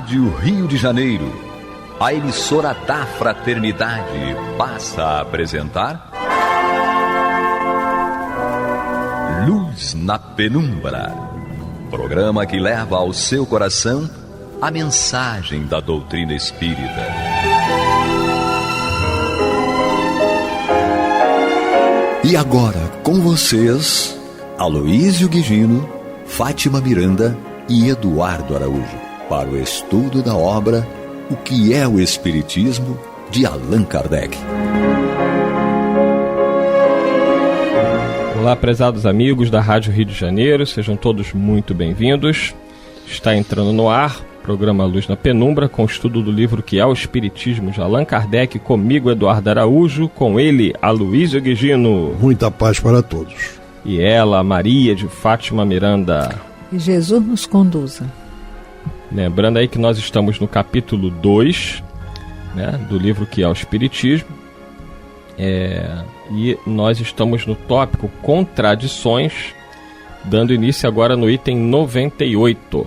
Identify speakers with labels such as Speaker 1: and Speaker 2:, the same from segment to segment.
Speaker 1: Rádio Rio de Janeiro, a emissora da Fraternidade, passa a apresentar Luz na Penumbra, programa que leva ao seu coração a mensagem da doutrina espírita. E agora, com vocês, Aloísio Guigino, Fátima Miranda e Eduardo Araújo, para o estudo da obra O que é o Espiritismo, de Allan Kardec.
Speaker 2: Olá, prezados amigos da Rádio Rio de Janeiro, sejam todos muito bem-vindos. Está entrando no ar o programa Luz na Penumbra, com o estudo do livro Que é o Espiritismo, de Allan Kardec, comigo, Eduardo Araújo, com ele, Aloísio Guigino.
Speaker 3: Muita paz para todos.
Speaker 2: E ela, Maria de Fátima Miranda.
Speaker 4: Que Jesus nos conduza.
Speaker 2: Lembrando aí que nós estamos no capítulo 2, né, do livro Que é o Espiritismo. E nós estamos no tópico Contradições, dando início agora no item 98.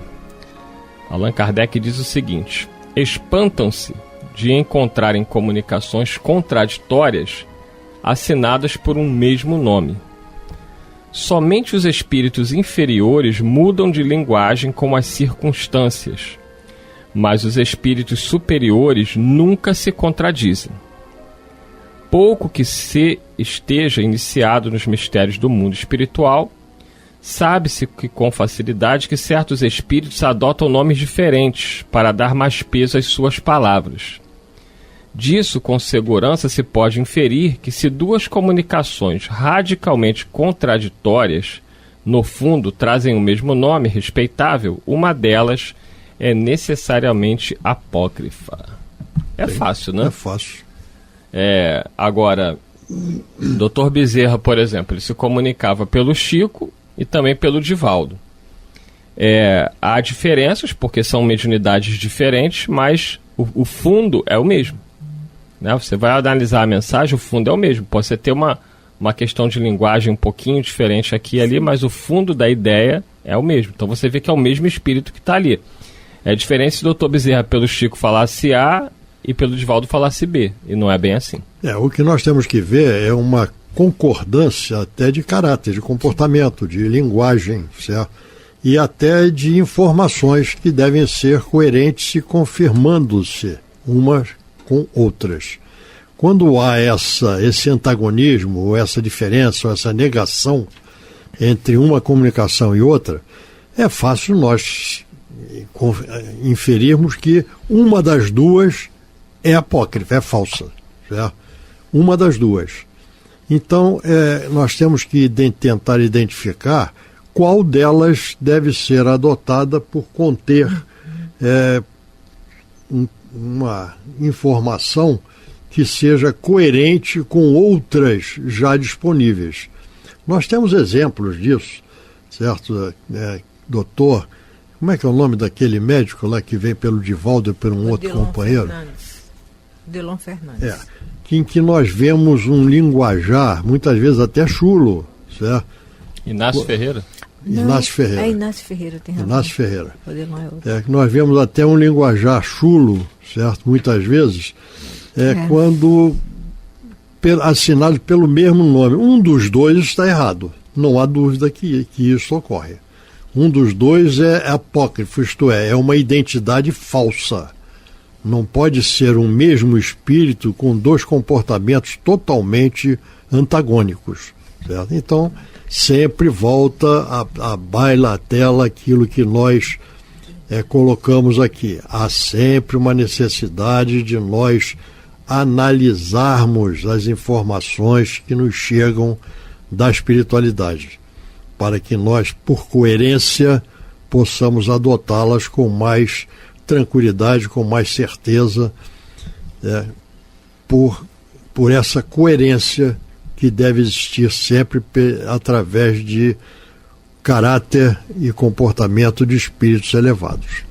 Speaker 2: Allan Kardec diz o seguinte: espantam-se de encontrarem comunicações contraditórias assinadas por um mesmo nome. Somente os espíritos inferiores mudam de linguagem com as circunstâncias, mas os espíritos superiores nunca se contradizem. Pouco que se esteja iniciado nos mistérios do mundo espiritual, sabe-se que com facilidade que certos espíritos adotam nomes diferentes para dar mais peso às suas palavras. Disso, com segurança, se pode inferir que se duas comunicações radicalmente contraditórias, no fundo, trazem o mesmo nome respeitável, uma delas é necessariamente apócrifa. É fácil, né?
Speaker 3: É fácil.
Speaker 2: Agora, Dr. Bezerra, por exemplo, ele se comunicava pelo Chico e também pelo Divaldo. Há diferenças, porque são mediunidades diferentes, mas o fundo é o mesmo. Né? Você vai analisar a mensagem, o fundo é o mesmo. Pode ser ter uma questão de linguagem um pouquinho diferente aqui e ali, mas o fundo da ideia é o mesmo. Então você vê que é o mesmo espírito que está ali. É diferente se o Dr. Bezerra pelo Chico falasse A e pelo Divaldo falasse B, e não é bem assim.
Speaker 3: O que nós temos que ver é uma concordância até de caráter, de comportamento, de linguagem, certo? E até de informações que devem ser coerentes e confirmando-se umas com outras. Quando há esse antagonismo, ou essa diferença, ou essa negação entre uma comunicação e outra, é fácil nós inferirmos que uma das duas é apócrifa, é falsa, certo? Uma das duas. Então, nós temos que tentar identificar qual delas deve ser adotada por conter uma informação que seja coerente com outras já disponíveis. Nós temos exemplos disso, certo? Doutor, como é que é o nome daquele médico lá que vem pelo Divaldo e por um outro companheiro?
Speaker 4: Delon Fernandes.
Speaker 3: Em que nós vemos um linguajar, muitas vezes até chulo, certo?
Speaker 2: Inácio Ferreira?
Speaker 3: Inácio Ferreira.
Speaker 4: Inácio Ferreira, tem razão.
Speaker 3: Inácio Ferreira.
Speaker 4: Que
Speaker 3: nós vemos até um linguajar chulo, certo? Muitas vezes, quando assinado pelo mesmo nome. Um dos dois está errado. Não há dúvida que isso ocorre. Um dos dois é apócrifo, isto é uma identidade falsa. Não pode ser um mesmo espírito com dois comportamentos totalmente antagônicos, certo? Então, sempre volta à baila à tela aquilo que nós colocamos aqui. Há sempre uma necessidade de nós analisarmos as informações que nos chegam da espiritualidade, para que nós, por coerência, possamos adotá-las com mais tranquilidade, com mais certeza, por essa coerência que deve existir sempre através de caráter e comportamento de espíritos elevados.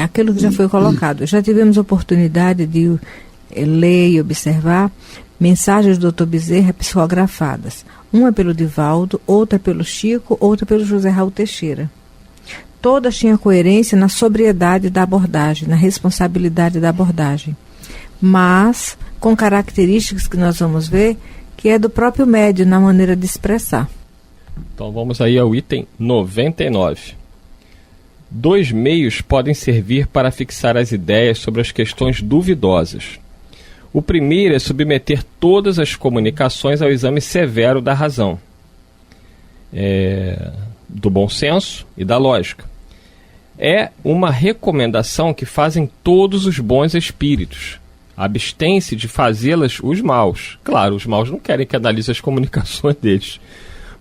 Speaker 4: Aquilo que já foi colocado. Já tivemos oportunidade de ler e observar mensagens do Dr. Bezerra psicografadas. Uma pelo Divaldo, outra pelo Chico, outra pelo José Raul Teixeira. todas tinham coerência na sobriedade da abordagem, na responsabilidade da abordagem, mas com características que nós vamos ver que é do próprio médium na maneira de expressar.
Speaker 2: Então vamos aí ao item 99. 2 meios podem servir para fixar as ideias sobre as questões duvidosas. O primeiro é submeter todas as comunicações ao exame severo da razão, do bom senso e da lógica. É uma recomendação que fazem todos os bons espíritos. Abstém-se de fazê-las os maus. Claro, os maus não querem que analise as comunicações deles,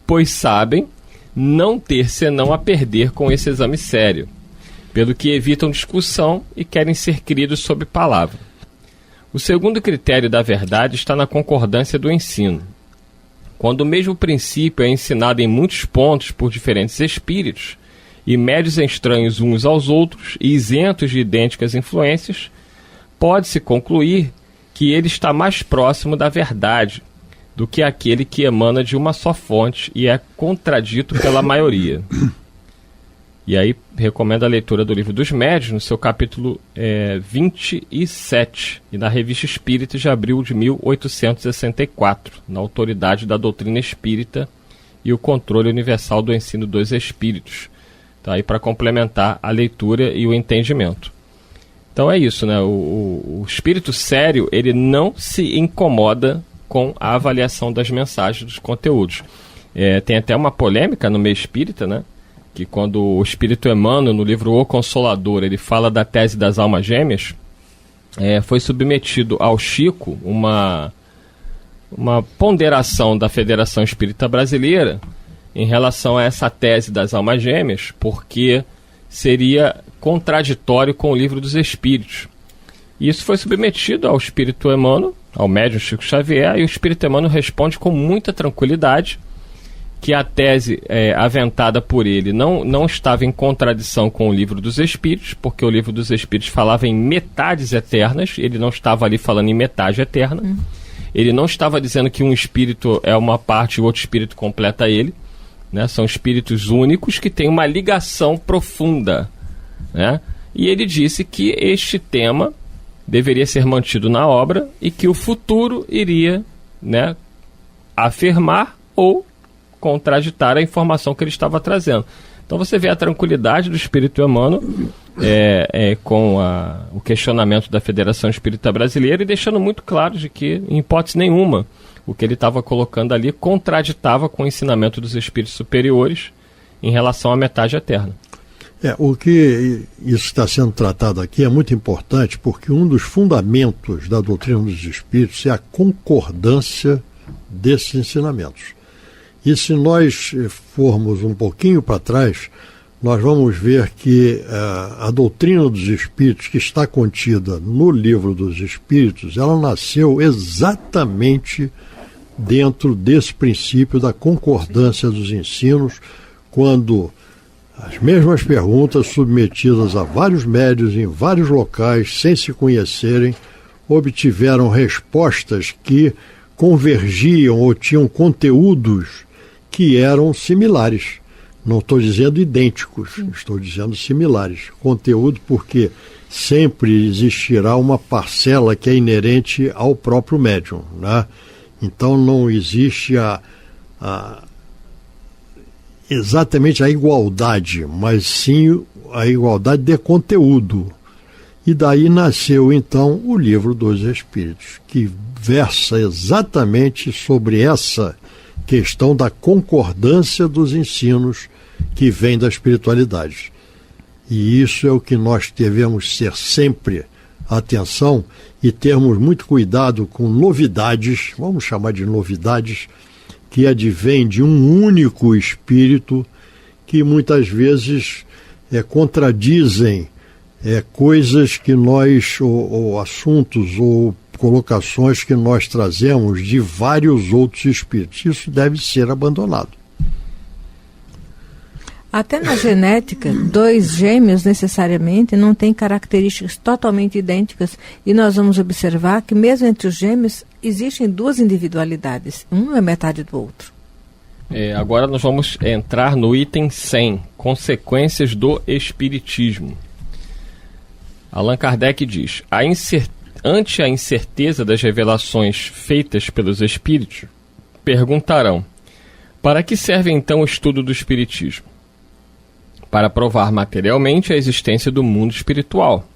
Speaker 2: pois sabem não ter senão a perder com esse exame sério, pelo que evitam discussão e querem ser cridos sob palavra. O segundo critério da verdade está na concordância do ensino. Quando o mesmo princípio é ensinado em muitos pontos por diferentes espíritos, e médios estranhos uns aos outros e isentos de idênticas influências, pode-se concluir que ele está mais próximo da verdade do que aquele que emana de uma só fonte e é contradito pela maioria. E aí recomendo a leitura do Livro dos Médiuns, no seu capítulo 27, e na Revista Espírita de abril de 1864, na Autoridade da Doutrina Espírita e o Controle Universal do Ensino dos Espíritos. Tá aí para complementar a leitura e o entendimento. Então é isso, né? O espírito sério, ele não se incomoda com a avaliação das mensagens, dos conteúdos. Tem até uma polêmica no meio espírita, né? Que quando o Espírito Emmanuel, no livro O Consolador, ele fala da tese das almas gêmeas, foi submetido ao Chico uma ponderação da Federação Espírita Brasileira em relação a essa tese das almas gêmeas, porque seria contraditório com o Livro dos Espíritos. E isso foi submetido ao Espírito Emmanuel, ao médium Chico Xavier, e o Espírito Emmanuel responde com muita tranquilidade que a tese aventada por ele não estava em contradição com o Livro dos Espíritos, porque o Livro dos Espíritos falava em metades eternas, ele não estava ali falando em metade eterna, ele não estava dizendo que um espírito é uma parte e o outro espírito completa ele, né? São espíritos únicos que têm uma ligação profunda, né? E ele disse que este tema deveria ser mantido na obra e que o futuro iria, né, afirmar ou contraditar a informação que ele estava trazendo. Então você vê a tranquilidade do Espírito Emmanuel com o questionamento da Federação Espírita Brasileira e deixando muito claro de que, em hipótese nenhuma, o que ele estava colocando ali contraditava com o ensinamento dos espíritos superiores em relação à metade eterna.
Speaker 3: O que isso está sendo tratado aqui é muito importante, porque um dos fundamentos da doutrina dos espíritos é a concordância desses ensinamentos. E se nós formos um pouquinho para trás, nós vamos ver que a doutrina dos espíritos, que está contida no Livro dos Espíritos, ela nasceu exatamente dentro desse princípio da concordância dos ensinos, quando as mesmas perguntas submetidas a vários médiuns em vários locais, sem se conhecerem, obtiveram respostas que convergiam ou tinham conteúdos que eram similares. Não estou dizendo idênticos, estou dizendo similares. Conteúdo porque sempre existirá uma parcela que é inerente ao próprio médium, né? Então não existe exatamente a igualdade, mas sim a igualdade de conteúdo. E daí nasceu então o Livro dos Espíritos, que versa exatamente sobre essa questão da concordância dos ensinos que vem da espiritualidade. E isso é o que nós devemos ter sempre atenção e termos muito cuidado com novidades, vamos chamar de novidades, que advêm de um único espírito, que muitas vezes contradizem coisas que nós, ou assuntos, ou colocações que nós trazemos de vários outros espíritos. Isso deve ser abandonado.
Speaker 4: Até na genética, 2 gêmeos necessariamente não têm características totalmente idênticas, e nós vamos observar que mesmo entre os gêmeos existem 2 individualidades, um é metade do outro.
Speaker 2: Agora nós vamos entrar no item 100, consequências do espiritismo. Allan Kardec diz: ante a incerteza das revelações feitas pelos espíritos, perguntarão: para que serve então o estudo do espiritismo? Para provar materialmente a existência do mundo espiritual.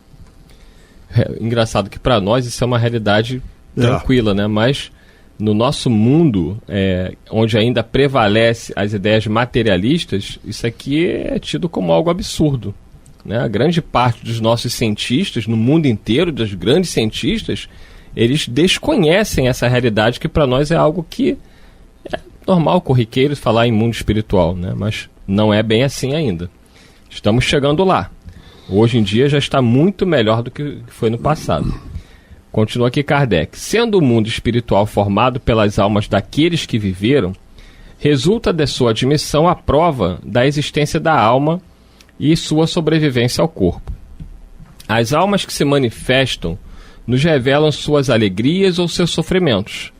Speaker 2: Engraçado que para nós isso é uma realidade tranquila, né? Mas no nosso mundo, onde ainda prevalece as ideias materialistas, isso aqui é tido como algo absurdo, né? A grande parte dos nossos cientistas, no mundo inteiro, dos grandes cientistas, eles desconhecem essa realidade que para nós é algo que é normal, corriqueiro, falar em mundo espiritual, né? Mas não é bem assim ainda. Estamos chegando lá. Hoje em dia já está muito melhor do que foi no passado. Continua aqui Kardec. Sendo o mundo espiritual formado pelas almas daqueles que viveram, resulta de sua admissão a prova da existência da alma e sua sobrevivência ao corpo. As almas que se manifestam nos revelam suas alegrias ou seus sofrimentos,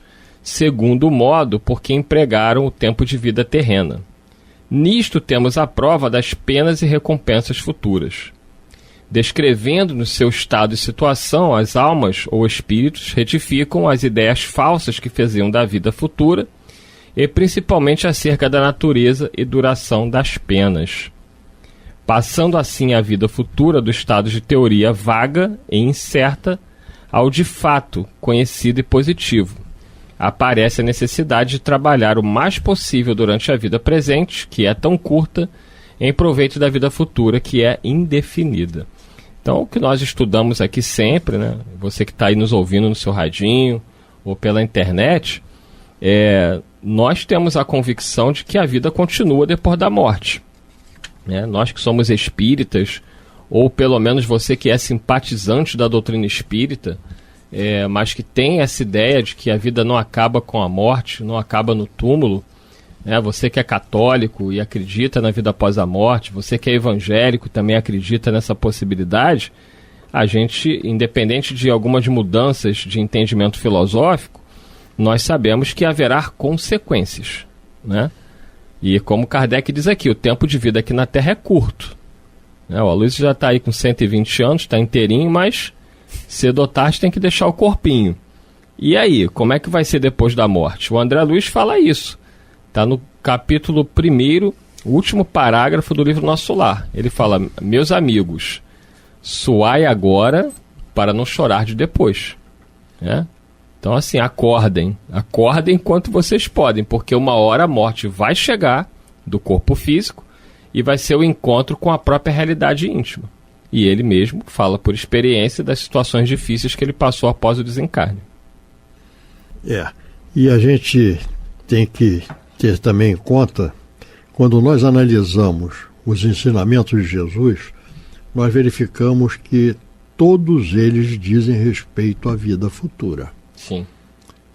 Speaker 2: segundo o modo por que empregaram o tempo de vida terrena. Nisto temos a prova das penas e recompensas futuras. Descrevendo no seu estado e situação, as almas ou espíritos retificam as ideias falsas que faziam da vida futura e principalmente acerca da natureza e duração das penas. Passando assim a vida futura do estado de teoria vaga e incerta ao de fato conhecido e positivo. Aparece a necessidade de trabalhar o mais possível durante a vida presente, que é tão curta, em proveito da vida futura, que é indefinida. Então, o que nós estudamos aqui sempre, né? Você que está aí nos ouvindo no seu radinho ou pela internet, nós temos a convicção de que a vida continua depois da morte. Né? Nós que somos espíritas, ou pelo menos você que é simpatizante da doutrina espírita, mas que tem essa ideia de que a vida não acaba com a morte, não acaba no túmulo, né? Você que é católico e acredita na vida após a morte, você que é evangélico e também acredita nessa possibilidade, a gente, independente de algumas mudanças de entendimento filosófico, nós sabemos que haverá consequências, né? E como Kardec diz aqui, o tempo de vida aqui na Terra é curto, né? O Aloysio já está aí com 120 anos, está inteirinho, mas cedo ou tarde tem que deixar o corpinho. E aí, como é que vai ser depois da morte? O André Luiz fala isso. Está no capítulo 1º, último parágrafo do livro Nosso Lar. Ele fala: meus amigos, suai agora para não chorar de depois. Né? Então assim, acordem enquanto vocês podem, porque uma hora a morte vai chegar do corpo físico e vai ser o encontro com a própria realidade íntima. E ele mesmo fala por experiência das situações difíceis que ele passou após o desencarne.
Speaker 3: E a gente tem que ter também em conta, quando nós analisamos os ensinamentos de Jesus, nós verificamos que todos eles dizem respeito à vida futura.
Speaker 2: Sim.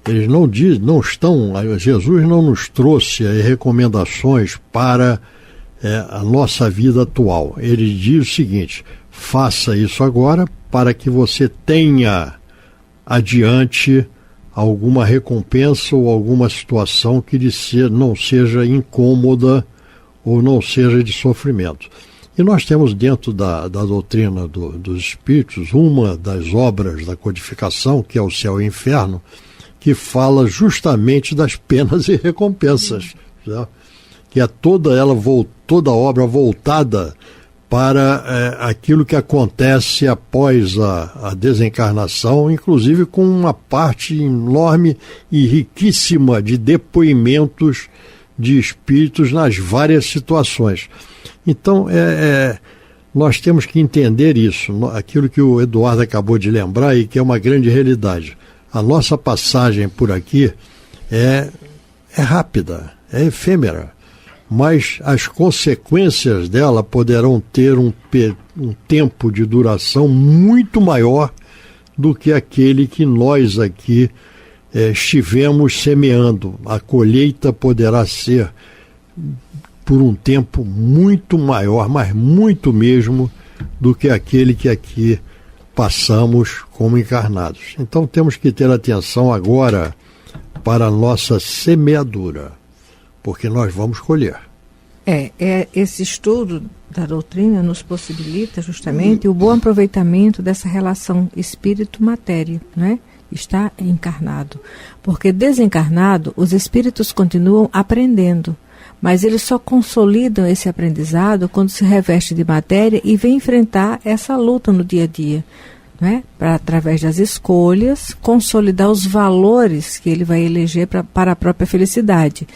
Speaker 3: Eles não dizem, não estão, Jesus não nos trouxe recomendações para a nossa vida atual. Ele diz o seguinte: faça isso agora para que você tenha adiante alguma recompensa ou alguma situação que não seja incômoda ou não seja de sofrimento. E nós temos dentro da doutrina dos espíritos uma das obras da codificação, que é o Céu e o Inferno, que fala justamente das penas e recompensas, né? Que é toda a obra voltada para aquilo que acontece após a desencarnação, inclusive com uma parte enorme e riquíssima de depoimentos de espíritos nas várias situações. Então, nós temos que entender isso, aquilo que o Eduardo acabou de lembrar e que é uma grande realidade. A nossa passagem por aqui é rápida, é efêmera, mas as consequências dela poderão ter um tempo de duração muito maior do que aquele que nós aqui estivemos semeando. A colheita poderá ser por um tempo muito maior, mas muito mesmo, do que aquele que aqui passamos como encarnados. Então temos que ter atenção agora para a nossa semeadura. porque nós vamos colher.
Speaker 4: Esse estudo da doutrina nos possibilita justamente o bom aproveitamento dessa relação espírito-matéria, né? Está encarnado. Porque desencarnado, os espíritos continuam aprendendo, mas eles só consolidam esse aprendizado quando se reveste de matéria e vem enfrentar essa luta no dia a dia, né? Para, através das escolhas, consolidar os valores que ele vai eleger para a própria felicidade.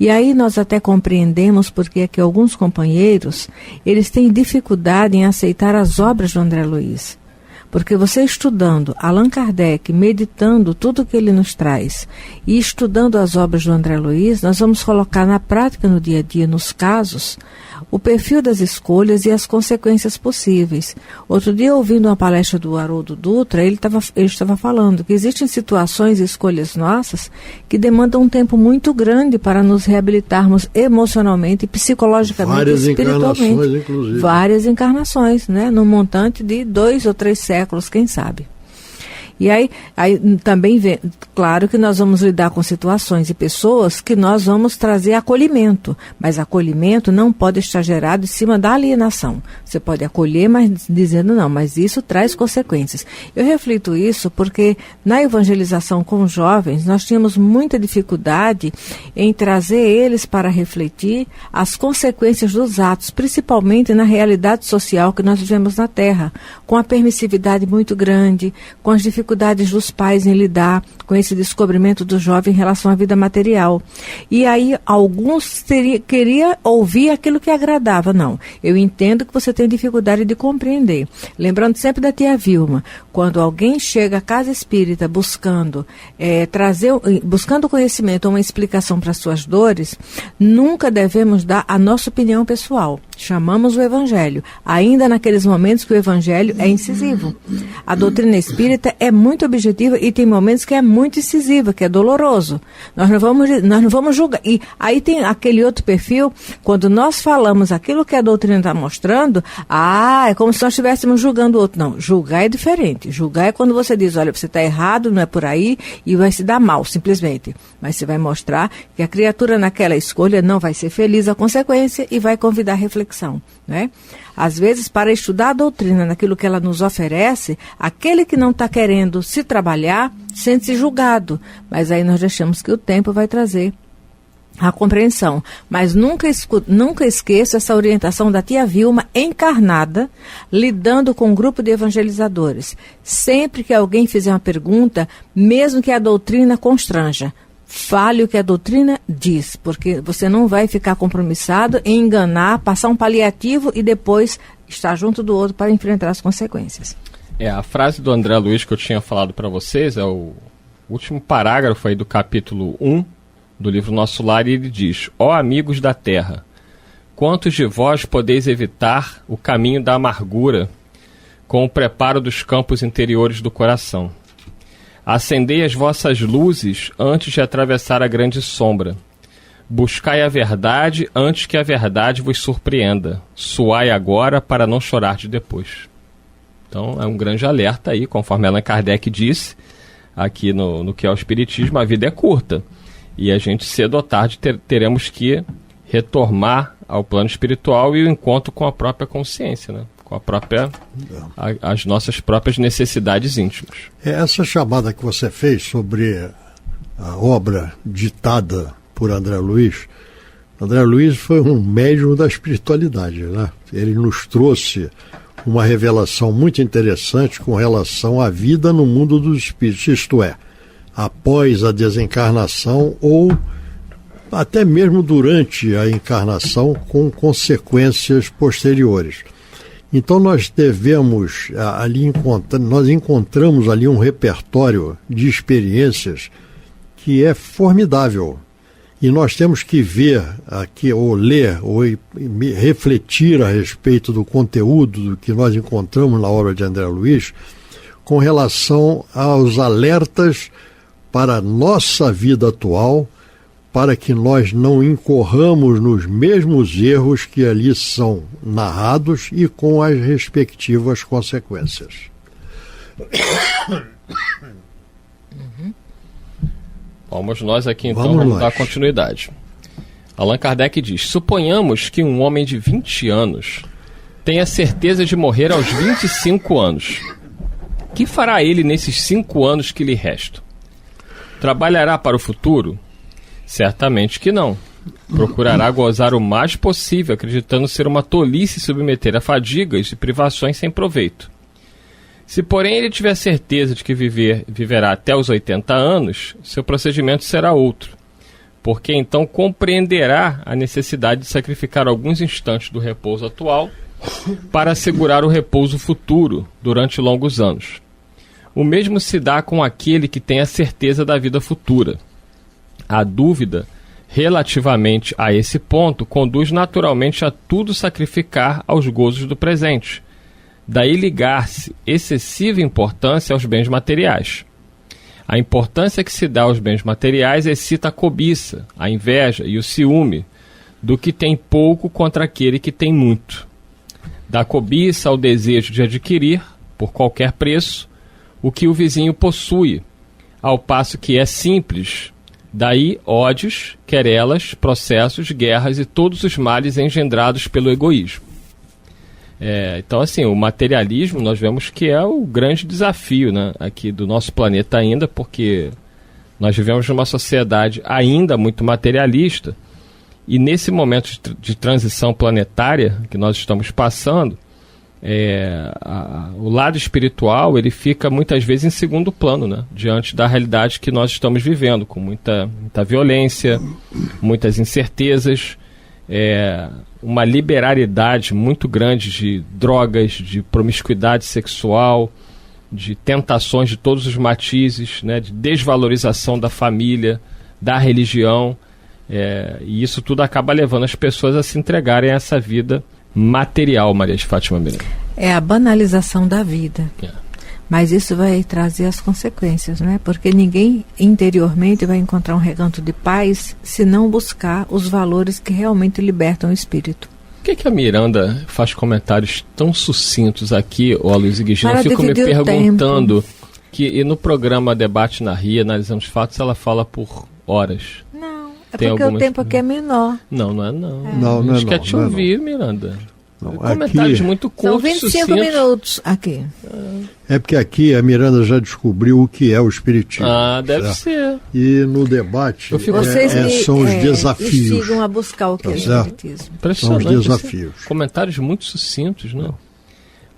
Speaker 4: E aí nós até compreendemos porque é que alguns companheiros, eles têm dificuldade em aceitar as obras do André Luiz. Porque você estudando Allan Kardec, meditando tudo que ele nos traz e estudando as obras do André Luiz, nós vamos colocar na prática no dia a dia, nos casos, o perfil das escolhas e as consequências possíveis. Outro dia, ouvindo uma palestra do Haroldo Dutra, ele estava falando que existem situações e escolhas nossas que demandam um tempo muito grande para nos reabilitarmos emocionalmente, psicologicamente e espiritualmente.
Speaker 3: Várias encarnações, inclusive.
Speaker 4: Várias encarnações, né? No montante de 2 ou 3 séculos, quem sabe. E aí também vem, claro que nós vamos lidar com situações e pessoas que nós vamos trazer acolhimento, mas acolhimento não pode estar gerado em cima da alienação. Você pode acolher, mas dizendo não, mas isso traz consequências. Eu reflito isso porque na evangelização com jovens nós tínhamos muita dificuldade em trazer eles para refletir as consequências dos atos, principalmente na realidade social que nós vivemos na Terra, com a permissividade muito grande, com as dificuldades dos pais em lidar com esse descobrimento do jovem em relação à vida material. E aí alguns queria ouvir aquilo que agradava. Não, eu entendo que você tem dificuldade de compreender. Lembrando sempre da tia Vilma, quando alguém chega à casa espírita buscando buscando conhecimento ou uma explicação para suas dores, nunca devemos dar a nossa opinião pessoal. Chamamos o Evangelho, ainda naqueles momentos que o Evangelho é incisivo. A doutrina espírita é muito objetiva e tem momentos que é muito incisiva, que é doloroso. Nós não vamos julgar. E aí tem aquele outro perfil, quando nós falamos aquilo que a doutrina está mostrando, é como se nós estivéssemos julgando o outro. Não, julgar é diferente. Julgar é quando você diz, olha, você está errado, não é por aí, e vai se dar mal, simplesmente. Mas você vai mostrar que a criatura naquela escolha não vai ser feliz a consequência e vai convidar a reflexão, né? Às vezes, para estudar a doutrina naquilo que ela nos oferece, aquele que não está querendo se trabalhar, sente-se julgado. Mas aí nós deixamos que o tempo vai trazer a compreensão. Mas nunca esqueça essa orientação da tia Vilma, encarnada, lidando com um grupo de evangelizadores. Sempre que alguém fizer uma pergunta, mesmo que a doutrina constranja, fale o que a doutrina diz, porque você não vai ficar compromissado em enganar, passar um paliativo e depois estar junto do outro para enfrentar as consequências.
Speaker 2: A frase do André Luiz que eu tinha falado para vocês é o último parágrafo aí do capítulo 1 do livro Nosso Lar, e ele diz: ó amigos da terra, quantos de vós podeis evitar o caminho da amargura com o preparo dos campos interiores do coração? Acendei as vossas luzes antes de atravessar a grande sombra. Buscai a verdade antes que a verdade vos surpreenda. Suai agora para não chorar de depois. Então é um grande alerta aí, conforme Allan Kardec disse, aqui no que é o Espiritismo, a vida é curta. E a gente, cedo ou tarde, teremos que retornar ao plano espiritual e o encontro com a própria consciência, né? Com as nossas próprias necessidades íntimas.
Speaker 3: Essa chamada que você fez sobre a obra ditada por André Luiz foi um médium da espiritualidade, né? Ele nos trouxe uma revelação muito interessante com relação à vida no mundo dos espíritos, isto é, após a desencarnação ou até mesmo durante a encarnação, com consequências posteriores. Então nós devemos nós encontramos ali um repertório de experiências que é formidável. E nós temos que ver aqui, ou ler, ou refletir a respeito do conteúdo do que nós encontramos na obra de André Luiz, com relação aos alertas para a nossa vida atual, para que nós não incorramos nos mesmos erros que ali são narrados e com as respectivas consequências.
Speaker 2: Vamos nós aqui então, vamos dar continuidade. Allan Kardec diz: suponhamos que um homem de 20 anos tenha certeza de morrer aos 25 anos. Que fará ele nesses 5 anos que lhe restam? Trabalhará para o futuro? Certamente que não. Procurará gozar o mais possível, acreditando ser uma tolice submeter a fadigas e privações sem proveito. Se, porém, ele tiver certeza de que viverá até os 80 anos, seu procedimento será outro, porque então compreenderá a necessidade de sacrificar alguns instantes do repouso atual para assegurar o repouso futuro durante longos anos. O mesmo se dá com aquele que tem a certeza da vida futura. A dúvida relativamente a esse ponto conduz naturalmente a tudo sacrificar aos gozos do presente. Daí ligar-se excessiva importância aos bens materiais. A importância que se dá aos bens materiais excita a cobiça, a inveja e o ciúme do que tem pouco contra aquele que tem muito. Da cobiça ao desejo de adquirir, por qualquer preço, o que o vizinho possui, ao passo que é simples. Daí ódios, querelas, processos, guerras e todos os males engendrados pelo egoísmo. Então, assim, o materialismo nós vemos que é o grande desafio, né, aqui do nosso planeta ainda, porque nós vivemos numa sociedade ainda muito materialista, e nesse momento de transição planetária que nós estamos passando, o lado espiritual ele fica muitas vezes em segundo plano, né, diante da realidade que nós estamos vivendo, com muita violência, muitas incertezas, uma liberalidade muito grande de drogas, de promiscuidade sexual, de tentações de todos os matizes, né, de desvalorização da família, da religião, e isso tudo acaba levando as pessoas a se entregarem a essa vida material, Maria de Fátima Miranda. É
Speaker 4: a banalização da vida. Mas isso vai trazer as consequências, né? Porque ninguém interiormente vai encontrar um recanto de paz se não buscar os valores que realmente libertam o espírito.
Speaker 2: Por que a Miranda faz comentários tão sucintos aqui, Aloysio Guigino? Eu fico me perguntando que no programa Debate na Ria, analisamos fatos, ela fala por horas.
Speaker 4: Não, porque o tempo aqui é menor.
Speaker 2: Não é.
Speaker 3: Não
Speaker 2: a gente quer te ouvir, Miranda.
Speaker 3: Não,
Speaker 2: comentários muito curtos.
Speaker 4: São 25 minutos aqui.
Speaker 3: É porque aqui a Miranda já descobriu o que é o espiritismo.
Speaker 2: Deve ser.
Speaker 3: E no debate são os desafios.
Speaker 4: Instigam a buscar o que é o espiritismo.
Speaker 3: São os desafios.
Speaker 2: Comentários muito sucintos, né?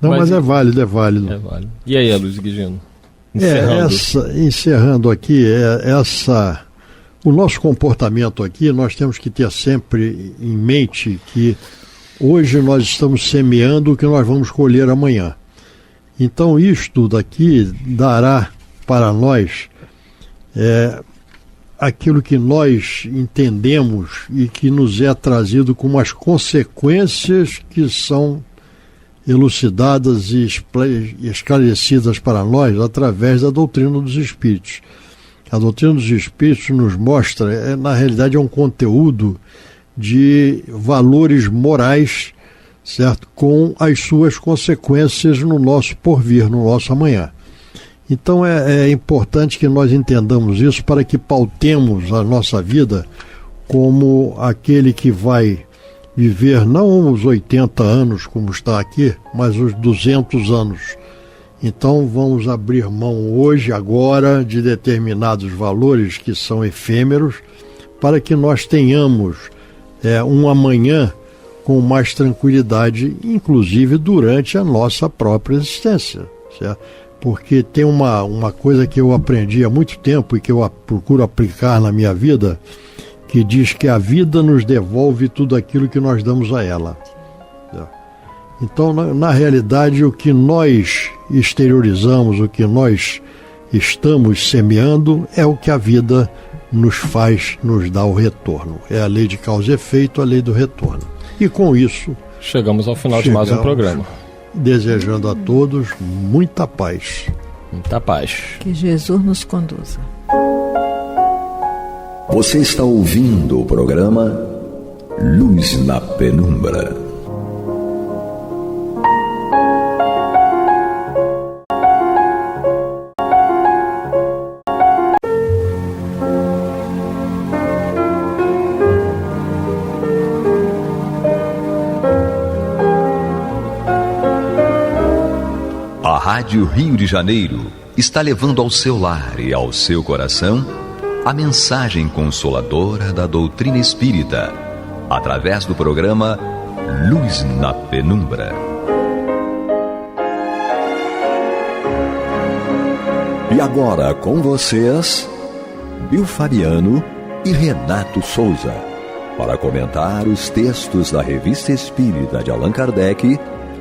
Speaker 3: Não, mas é válido.
Speaker 2: É válido. E aí, Aloysio Guigino?
Speaker 3: Encerrando aqui, o nosso comportamento aqui, nós temos que ter sempre em mente que hoje nós estamos semeando o que nós vamos colher amanhã. Então isto daqui dará para nós aquilo que nós entendemos e que nos é trazido como as consequências que são elucidadas e esclarecidas para nós através da doutrina dos Espíritos. A doutrina dos Espíritos nos mostra, na realidade, é um conteúdo de valores morais, certo? Com as suas consequências no nosso porvir, no nosso amanhã. Então é importante que nós entendamos isso para que pautemos a nossa vida como aquele que vai viver não os 80 anos como está aqui, mas os 200 anos. Então vamos abrir mão hoje, agora, de determinados valores que são efêmeros, para que nós tenhamos um amanhã com mais tranquilidade, inclusive durante a nossa própria existência, certo? Porque tem uma coisa que eu aprendi há muito tempo e que eu procuro aplicar na minha vida, que diz que a vida nos devolve tudo aquilo que nós damos a ela. Então, na realidade, o que nós exteriorizamos, o que nós estamos semeando, é o que a vida nos dá o retorno. É a lei de causa e efeito, a lei do retorno. E com isso...
Speaker 2: Chegamos ao final de mais um programa.
Speaker 3: Desejando a todos muita paz.
Speaker 2: Muita paz.
Speaker 4: Que Jesus nos conduza.
Speaker 1: Você está ouvindo o programa Luz na Penumbra. Rádio Rio de Janeiro está levando ao seu lar e ao seu coração a mensagem consoladora da doutrina espírita, através do programa Luz na Penumbra. E agora com vocês, Bill Fabiano e Renato Souza, para comentar os textos da Revista Espírita de Allan Kardec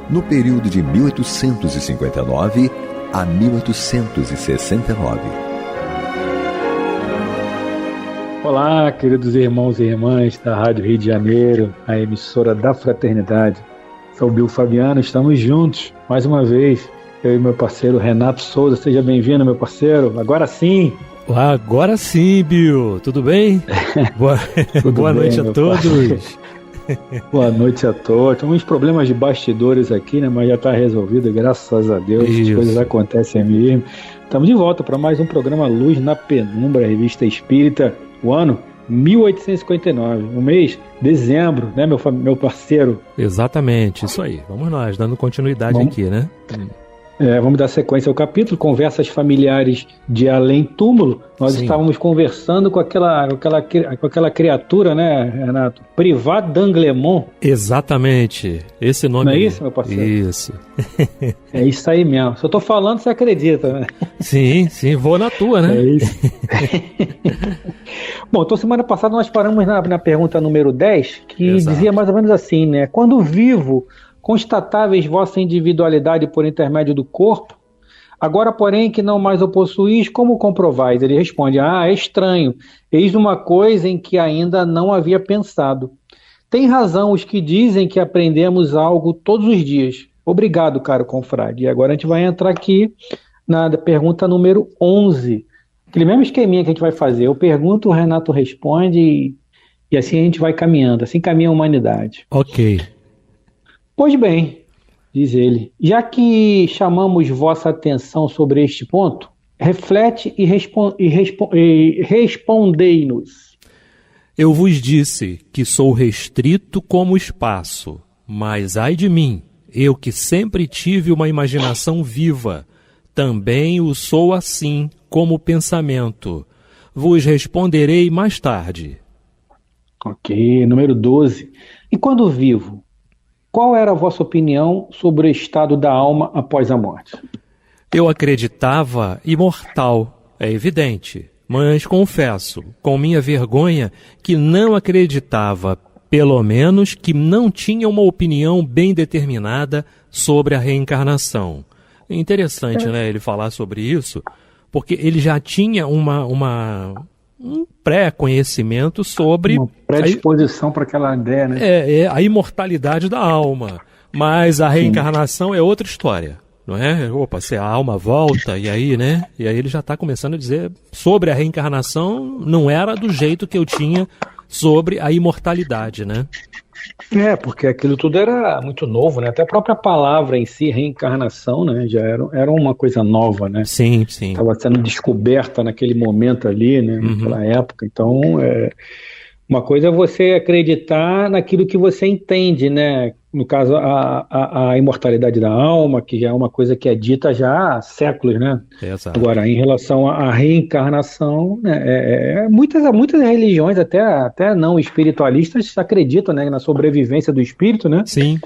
Speaker 1: no período de 1859 a 1869.
Speaker 5: Olá, queridos irmãos e irmãs da Rádio Rio de Janeiro, a emissora da Fraternidade. Sou Bill Fabiano, estamos juntos mais uma vez, eu e meu parceiro Renato Souza. Seja bem-vindo, meu parceiro. Agora sim!
Speaker 6: Agora sim, Bill. Tudo bem? Boa noite a todos.
Speaker 5: Boa noite a todos. Tem uns problemas de bastidores aqui, né? Mas já está resolvido, graças a Deus. Isso. As coisas acontecem mesmo. Estamos de volta para mais um programa Luz na Penumbra, Revista Espírita, o ano 1859, o mês dezembro, né, meu parceiro?
Speaker 6: Exatamente, isso aí. Vamos nós, dando continuidade aqui, né?
Speaker 5: Vamos dar sequência ao capítulo, Conversas Familiares de Além Túmulo. Nós estávamos conversando com aquela criatura, né, Renato? Privat d'Anglemont.
Speaker 6: Exatamente, esse nome.
Speaker 5: Não é isso, meu parceiro?
Speaker 6: Isso.
Speaker 5: É isso aí mesmo. Se eu estou falando, você acredita, né?
Speaker 6: Sim, vou na tua, né?
Speaker 5: É isso. Bom, então semana passada nós paramos na pergunta número 10, que dizia mais ou menos assim, né? Quando vivo, constatáveis vossa individualidade por intermédio do corpo, agora, porém, que não mais o possuís, como comprovais? Ele responde, é estranho, eis uma coisa em que ainda não havia pensado. Tem razão os que dizem que aprendemos algo todos os dias. Obrigado, caro confrade. E agora a gente vai entrar aqui na pergunta número 11. Aquele mesmo esqueminha que a gente vai fazer. Eu pergunto, o Renato responde e assim a gente vai caminhando. Assim caminha a humanidade.
Speaker 6: Ok.
Speaker 5: Pois bem, diz ele, já que chamamos vossa atenção sobre este ponto, reflete e respondei-nos.
Speaker 6: Eu vos disse que sou restrito como o espaço, mas ai de mim, eu que sempre tive uma imaginação viva, também o sou assim como pensamento. Vos responderei mais tarde.
Speaker 5: Ok, número 12. E quando vivo, qual era a vossa opinião sobre o estado da alma após a morte?
Speaker 6: Eu acreditava imortal, é evidente, mas confesso, com minha vergonha, que não acreditava, pelo menos que não tinha uma opinião bem determinada sobre a reencarnação. É interessante, né, ele falar sobre isso, porque ele já tinha um pré-conhecimento sobre... Uma
Speaker 5: predisposição para aquela ideia, né?
Speaker 6: A imortalidade da alma. Mas a reencarnação é outra história, não é? Opa, se a alma volta, e aí, né? E aí ele já está começando a dizer sobre a reencarnação, não era do jeito que eu tinha sobre a imortalidade, né?
Speaker 5: Porque aquilo tudo era muito novo, né? Até a própria palavra em si, reencarnação, né? Já era uma coisa nova, né?
Speaker 6: Sim.
Speaker 5: Estava sendo descoberta naquele momento ali, né? Naquela época. Então, uma coisa é você acreditar naquilo que você entende, né? No caso, a imortalidade da alma, que já é uma coisa que é dita já há séculos, né?
Speaker 6: Exato.
Speaker 5: Agora, em relação à reencarnação, né? Muitas religiões, até não espiritualistas, acreditam, né, na sobrevivência do espírito, né?
Speaker 6: Sim.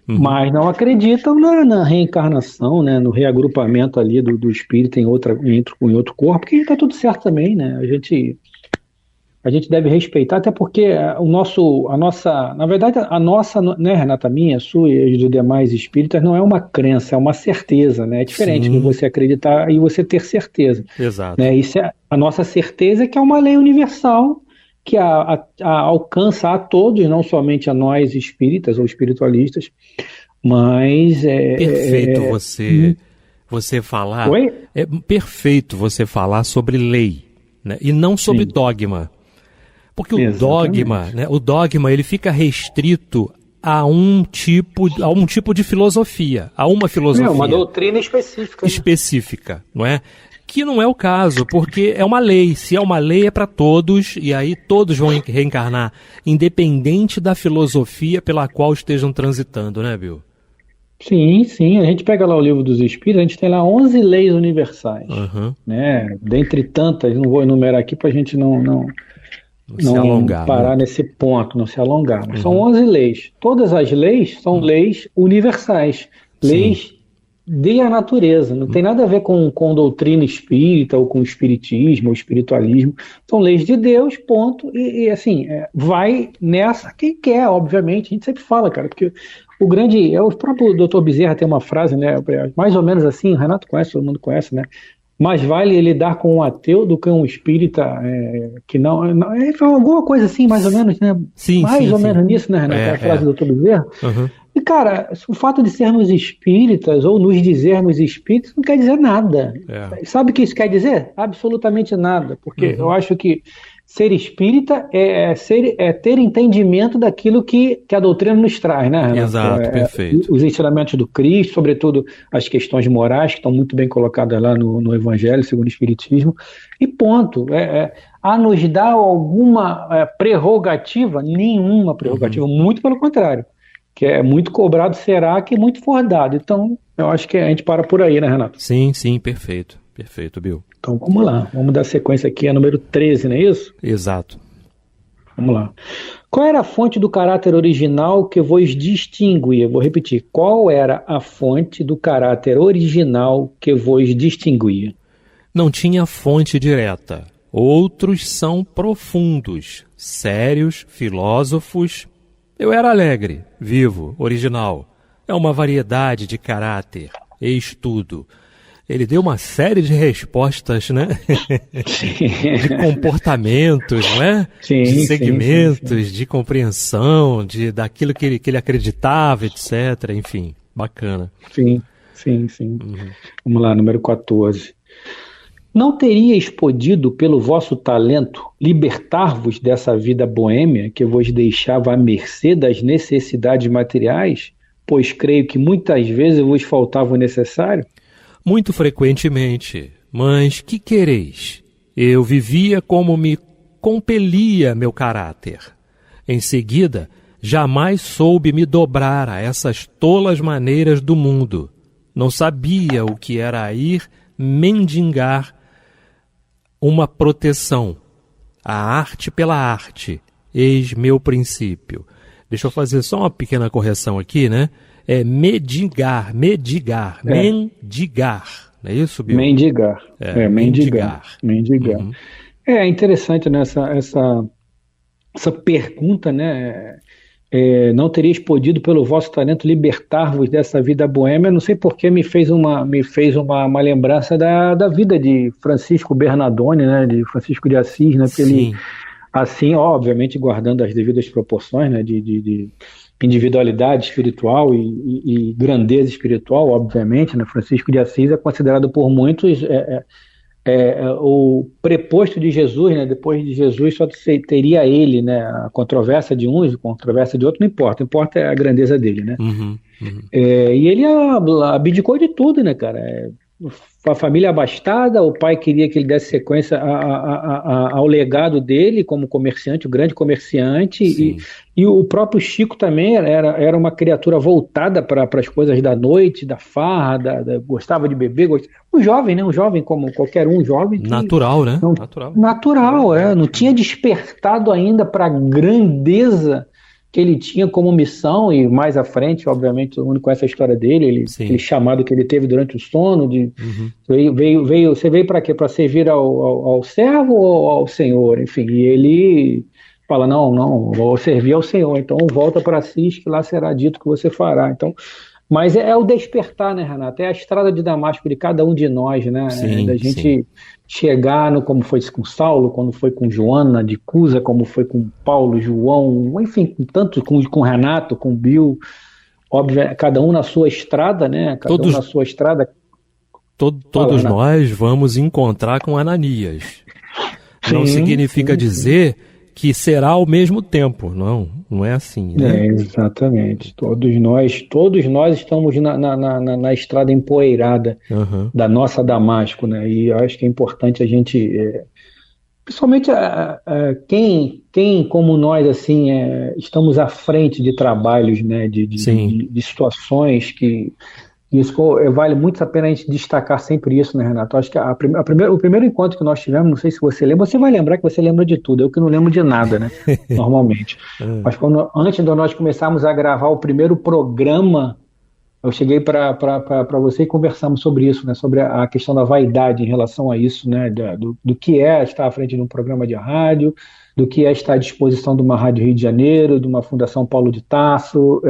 Speaker 5: Mas não acreditam na reencarnação, né? No reagrupamento ali do espírito em outro corpo, que está tudo certo também, né? A gente deve respeitar, até porque na verdade, né, Renata, minha, sua e dos demais espíritas, não é uma crença, é uma certeza, né? É diferente de você acreditar e você ter certeza.
Speaker 6: Exato.
Speaker 5: Né? Isso a nossa certeza é que é uma lei universal que alcança a todos, não somente a nós espíritas ou espiritualistas, mas...
Speaker 6: Perfeito você falar...
Speaker 5: Oi?
Speaker 6: É perfeito você falar sobre lei, né? E não sobre dogma. Porque o dogma ele fica restrito a um tipo de filosofia, a uma filosofia.
Speaker 5: Uma doutrina específica.
Speaker 6: Específica, não é? Que não é o caso, porque é uma lei. Se é uma lei, é para todos, e aí todos vão reencarnar, independente da filosofia pela qual estejam transitando, né, Bill?
Speaker 5: Sim, sim. A gente pega lá o Livro dos Espíritos, a gente tem lá 11 leis universais, né? Dentre tantas, não vou enumerar aqui para a gente não
Speaker 6: se alongar,
Speaker 5: parar
Speaker 6: muito
Speaker 5: nesse ponto, não se alongar. Mas são 11 leis. Todas as leis são leis universais, leis da natureza. Não tem nada a ver com doutrina espírita ou com espiritismo ou espiritualismo. São leis de Deus, ponto. E assim, vai nessa quem quer, obviamente. A gente sempre fala, cara, porque o próprio Dr. Bezerra tem uma frase, né, mais ou menos assim, o Renato conhece, todo mundo conhece, né? Mais vale lidar com um ateu do que um espírita que não alguma coisa assim, mais ou menos, né? Mais ou menos nisso, né, Renato? A frase do Dr. Bezerra. E, cara, o fato de sermos espíritas ou nos dizermos espíritas não quer dizer nada. Sabe o que isso quer dizer? Absolutamente nada. Porque eu acho que ser espírita é ter entendimento daquilo que a doutrina nos traz, né, Renato?
Speaker 6: Exato, perfeito.
Speaker 5: Os ensinamentos do Cristo, sobretudo as questões morais, que estão muito bem colocadas lá no Evangelho, segundo o Espiritismo, e ponto. A nos dar alguma prerrogativa? Nenhuma prerrogativa, muito pelo contrário. Que é muito cobrado será que muito for dado. Então, eu acho que a gente para por aí, né, Renato?
Speaker 6: Sim, perfeito. Perfeito, Bill.
Speaker 5: Então, vamos lá. Vamos dar sequência aqui, a número 13, não é isso?
Speaker 6: Exato.
Speaker 5: Vamos lá. Qual era a fonte do caráter original que vos distinguia? Vou repetir. Qual era a fonte do caráter original que vos distinguia?
Speaker 6: Não tinha fonte direta. Outros são profundos, sérios, filósofos. Eu era alegre, vivo, original. É uma variedade de caráter. Eis tudo. Ele deu uma série de respostas, né? De comportamentos, não é?
Speaker 5: Sim,
Speaker 6: de segmentos,
Speaker 5: sim.
Speaker 6: De compreensão, daquilo que ele acreditava, etc. Enfim, bacana.
Speaker 5: Sim. Vamos lá, número 14. Não teríeis podido, pelo vosso talento, libertar-vos dessa vida boêmia que vos deixava à mercê das necessidades materiais? Pois creio que muitas vezes vos faltava o necessário?
Speaker 6: Muito frequentemente, mas que quereis? Eu vivia como me compelia meu caráter. Em seguida, jamais soube me dobrar a essas tolas maneiras do mundo. Não sabia o que era ir mendigar uma proteção. A arte pela arte, eis meu princípio. Deixa eu fazer só uma pequena correção aqui, né? É mendigar, mendigar. Não é isso, Bill?
Speaker 5: Mendigar. Mendigar.
Speaker 6: Uhum.
Speaker 5: É interessante, né, essa pergunta, né? Não teríeis podido, pelo vosso talento, libertar-vos dessa vida boêmia. Não sei porque me fez uma lembrança da vida de Francisco Bernardone, né? De Francisco de Assis, né? Porque ele, assim, obviamente, guardando as devidas proporções, né? De individualidade espiritual e grandeza espiritual, obviamente, né? Francisco de Assis é considerado por muitos o preposto de Jesus, né? Depois de Jesus só teria ele, né? A controvérsia de uns, a controvérsia de outros, não importa, importa é a grandeza dele, né? E ele abdicou de tudo, né, cara? A família abastada, o pai queria que ele desse sequência ao legado dele como comerciante, o grande comerciante, e o próprio Chico também era uma criatura voltada para as coisas da noite, da farra, gostava de beber, um jovem, né? Um jovem como qualquer um, jovem.
Speaker 6: Natural, né?
Speaker 5: Natural, não tinha despertado ainda para a grandeza que ele tinha como missão, e mais à frente, obviamente, todo mundo conhece a história dele, aquele chamado que ele teve durante o sono, você veio para quê? Para servir ao servo ou ao Senhor? Enfim, e ele fala, não, vou servir ao Senhor, então volta para Assis, que lá será dito que você fará. Então, mas é o despertar, né, Renato? É a estrada de Damasco de cada um de nós, né? Da gente chegar como foi com Saulo, quando foi com Joana de Cusa, como foi com Paulo, João, enfim, com Renato, com Bill, óbvio, cada um na sua estrada, né? Um na sua estrada.
Speaker 6: Todos nós vamos encontrar com Ananias. Não significa dizer que será ao mesmo tempo, não é assim, né?
Speaker 5: Exatamente. Todos nós estamos na estrada empoeirada da nossa Damasco, né? E eu acho que é importante a gente Principalmente quem como nós, assim, estamos à frente de trabalhos, né, de situações que isso vale muito a pena a gente destacar sempre isso, né, Renato? Acho que o primeiro encontro que nós tivemos, não sei se você lembra, você vai lembrar que você lembra de tudo, eu que não lembro de nada, né, normalmente. Mas antes de nós começarmos a gravar o primeiro programa, eu cheguei para você e conversamos sobre isso, né, sobre a questão da vaidade em relação a isso, né, do que é estar à frente de um programa de rádio, do que é estar à disposição de uma Rádio Rio de Janeiro, de uma Fundação Paulo de Tarso,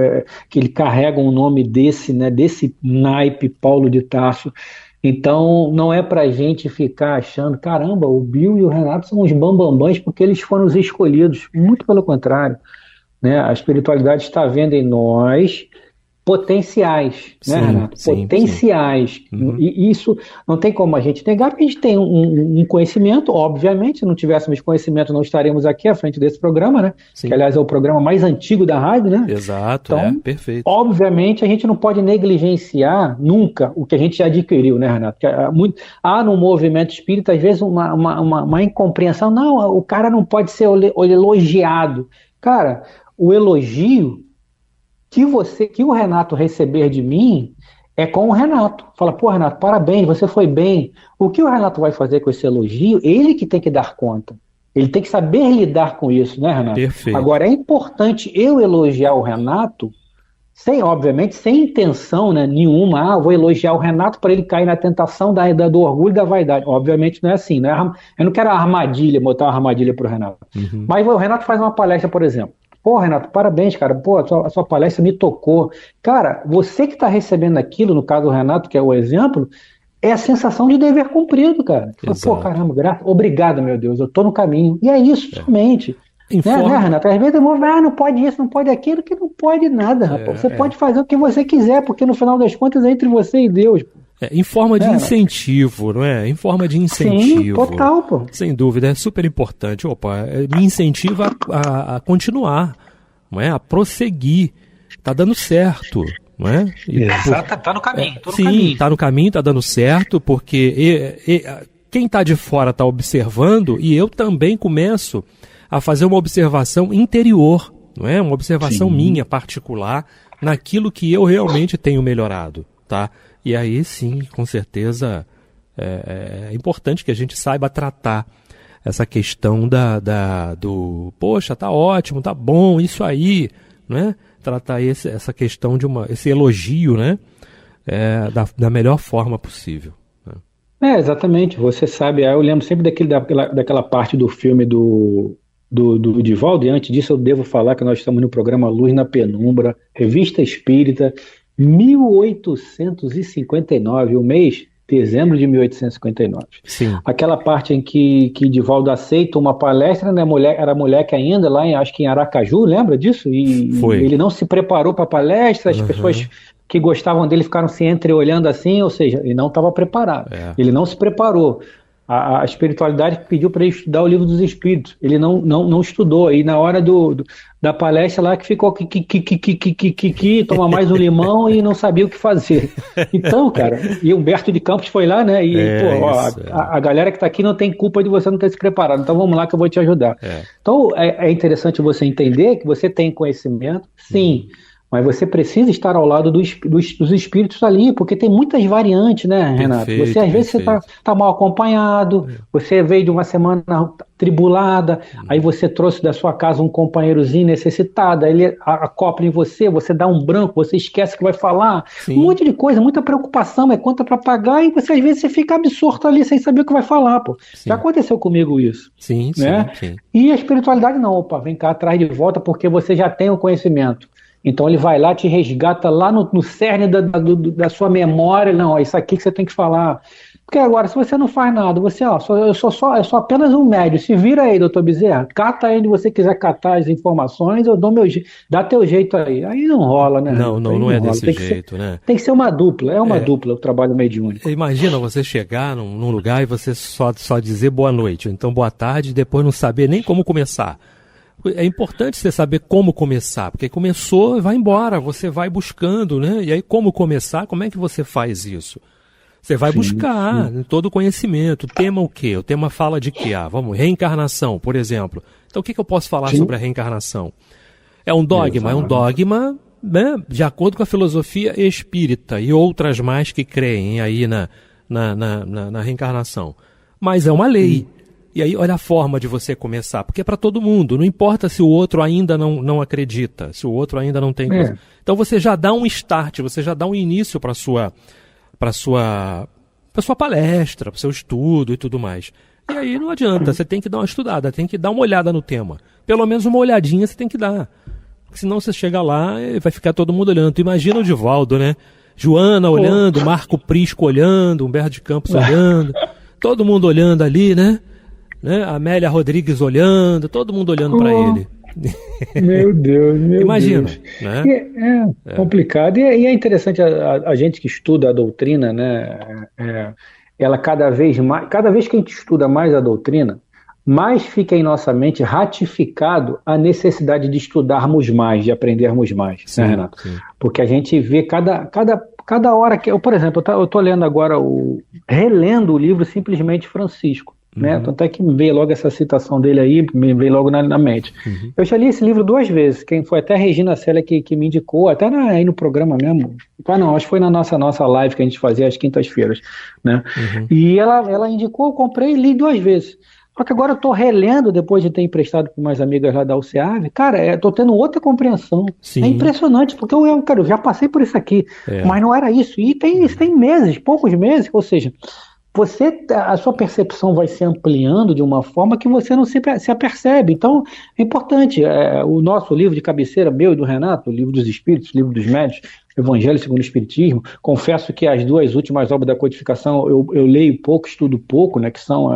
Speaker 5: que ele carrega um nome desse, né, desse naipe Paulo de Tarso. Então, não é para a gente ficar achando, caramba, o Bill e o Renato são os bambambãs porque eles foram os escolhidos. Muito pelo contrário, né? A espiritualidade está vendo em nós potenciais, né, Renato? Potenciais. Sim. E isso não tem como a gente negar, porque a gente tem um conhecimento, obviamente, se não tivéssemos conhecimento não estaríamos aqui à frente desse programa, né? Sim. Que, aliás, é o programa mais antigo da rádio, né?
Speaker 6: Exato,
Speaker 5: então,
Speaker 6: perfeito.
Speaker 5: Obviamente, a gente não pode negligenciar nunca o que a gente já adquiriu, né, Renato? Há no movimento espírita, às vezes, uma incompreensão. Não, o cara não pode ser elogiado. Cara, o elogio que o Renato receber de mim é com o Renato. Fala, pô, Renato, parabéns, você foi bem. O que o Renato vai fazer com esse elogio, ele que tem que dar conta. Ele tem que saber lidar com isso, né, Renato?
Speaker 6: Perfeito.
Speaker 5: Agora, é importante eu elogiar o Renato, obviamente, sem intenção, né, nenhuma. Eu vou elogiar o Renato para ele cair na tentação do orgulho e da vaidade. Obviamente não é assim. Eu não quero botar uma armadilha para o Renato. Uhum. Mas o Renato faz uma palestra, por exemplo. Pô, Renato, parabéns, cara. Pô, a sua palestra me tocou. Cara, você que está recebendo aquilo, no caso do Renato, que é o exemplo, é a sensação de dever cumprido, cara. Pô, caramba, obrigado, meu Deus, eu tô no caminho. E é isso, somente. Né, Renato? Às vezes não pode isso, não pode aquilo, que não pode nada, rapaz. Você pode fazer o que você quiser, porque no final das contas é entre você e Deus.
Speaker 6: Em forma de incentivo, não é? Em forma de incentivo.
Speaker 5: Sim, total, pô.
Speaker 6: Sem dúvida, é super importante. Me incentiva a continuar, não é? A prosseguir. Tá dando certo, não é?
Speaker 5: Exato, tá no caminho.
Speaker 6: Sim, tá no caminho, tá dando certo, porque quem tá de fora tá observando e eu também começo a fazer uma observação interior, não é? Uma observação minha, particular, naquilo que eu realmente tenho melhorado, tá? E aí sim, com certeza, é importante que a gente saiba tratar essa questão do poxa, tá ótimo, tá bom, isso aí, né? Tratar essa questão esse elogio, né? Da melhor forma possível. Né?
Speaker 5: Exatamente, você sabe, eu lembro sempre daquela parte do filme do Divaldo, e antes disso eu devo falar que nós estamos no programa Luz na Penumbra, Revista Espírita, 1859, o mês, dezembro de 1859.
Speaker 6: Sim.
Speaker 5: Aquela parte em que Divaldo aceita uma palestra, né, era moleque ainda, lá acho que em Aracaju, lembra disso? E ele não se preparou para a palestra, as pessoas que gostavam dele ficaram se entreolhando assim, ou seja, ele não estava preparado, ele não se preparou. A espiritualidade pediu para ele estudar o Livro dos Espíritos. Ele não estudou. E na hora da palestra lá que ficou toma mais um limão e não sabia o que fazer. Então, cara, e Humberto de Campos foi lá, né? E a galera que está aqui não tem culpa de você não ter se preparado. Então vamos lá que eu vou te ajudar. Então é interessante você entender que você tem conhecimento, sim. Mas você precisa estar ao lado dos espíritos ali, porque tem muitas variantes, né, Renato? Você, às vezes, você está mal acompanhado, você veio de uma semana tribulada, aí você trouxe da sua casa um companheirozinho necessitado, aí ele acopla em você dá um branco, você esquece que vai falar, um monte de coisa, muita preocupação, é conta para pagar, e você, às vezes, você fica absorto ali sem saber o que vai falar, pô. Já aconteceu comigo isso.
Speaker 6: Sim.
Speaker 5: E a espiritualidade não, vem cá atrás de volta, porque você já tem o conhecimento. Então ele vai lá, te resgata lá no cerne da sua memória. Não, isso aqui que você tem que falar. Porque agora, se você não faz nada, você, eu sou apenas um médio. Se vira aí, doutor Bezerra, cata aí onde você quiser catar as informações, eu dou meu jeito, dá teu jeito aí. Aí não rola, né?
Speaker 6: Não é desse jeito, né?
Speaker 5: Tem que ser uma dupla, dupla o trabalho mediúnico.
Speaker 6: Imagina você chegar num lugar e você só dizer boa noite, ou então boa tarde, e depois não saber nem como começar. É importante você saber como começar, porque começou, vai embora, você vai buscando, né? E aí como começar, como é que você faz isso? Você vai buscar todo o conhecimento. O tema o quê? O tema fala de quê? Reencarnação, por exemplo. Então o que eu posso falar sobre a reencarnação? É um dogma? É um dogma, né, de acordo com a filosofia espírita e outras mais que creem aí na reencarnação. Mas é uma lei. E aí, olha a forma de você começar, porque é para todo mundo, não importa se o outro ainda não acredita, se o outro ainda não tem coisa. Então você já dá um start, você já dá um início para sua palestra, para o seu estudo e tudo mais. E aí não adianta, você tem que dar uma estudada, tem que dar uma olhada no tema. Pelo menos uma olhadinha você tem que dar. Senão você chega lá e vai ficar todo mundo olhando. Tu imagina o Divaldo, né? Joana olhando, Marco Prisco olhando, Humberto de Campos olhando, todo mundo olhando ali, né? Amélia Rodrigues olhando, todo mundo olhando para ele.
Speaker 5: Meu Deus,
Speaker 6: Imagina,
Speaker 5: Deus.
Speaker 6: Né?
Speaker 5: É complicado. E é interessante a gente que estuda a doutrina, né? Ela cada vez que a gente estuda mais a doutrina, mais fica em nossa mente ratificado a necessidade de estudarmos mais, de aprendermos mais,
Speaker 6: sim,
Speaker 5: né, Renato?
Speaker 6: Sim.
Speaker 5: Porque a gente vê cada hora que... Por exemplo, eu estou lendo agora, relendo o livro Simplesmente Francisco. Né? Tanto é que me veio logo essa citação dele aí, me veio logo na mente. Eu já li esse livro 2 vezes, quem foi até a Regina Célia que me indicou, até aí no programa mesmo, acho que foi na nossa live que a gente fazia às quintas-feiras, né? E ela indicou, eu comprei e li 2 vezes. Só que agora eu estou relendo, depois de ter emprestado para umas amigas lá da UCAV, cara, estou tendo outra compreensão.
Speaker 6: Sim.
Speaker 5: É impressionante, porque eu já passei por isso aqui, mas não era isso. E tem meses, poucos meses, ou seja... a sua percepção vai se ampliando de uma forma que você não se apercebe. Então, é importante. O nosso livro de cabeceira, meu e do Renato, o Livro dos Espíritos, o Livro dos Médiuns, Evangelho segundo o Espiritismo, confesso que as 2 últimas obras da codificação eu leio pouco, estudo pouco, né, que são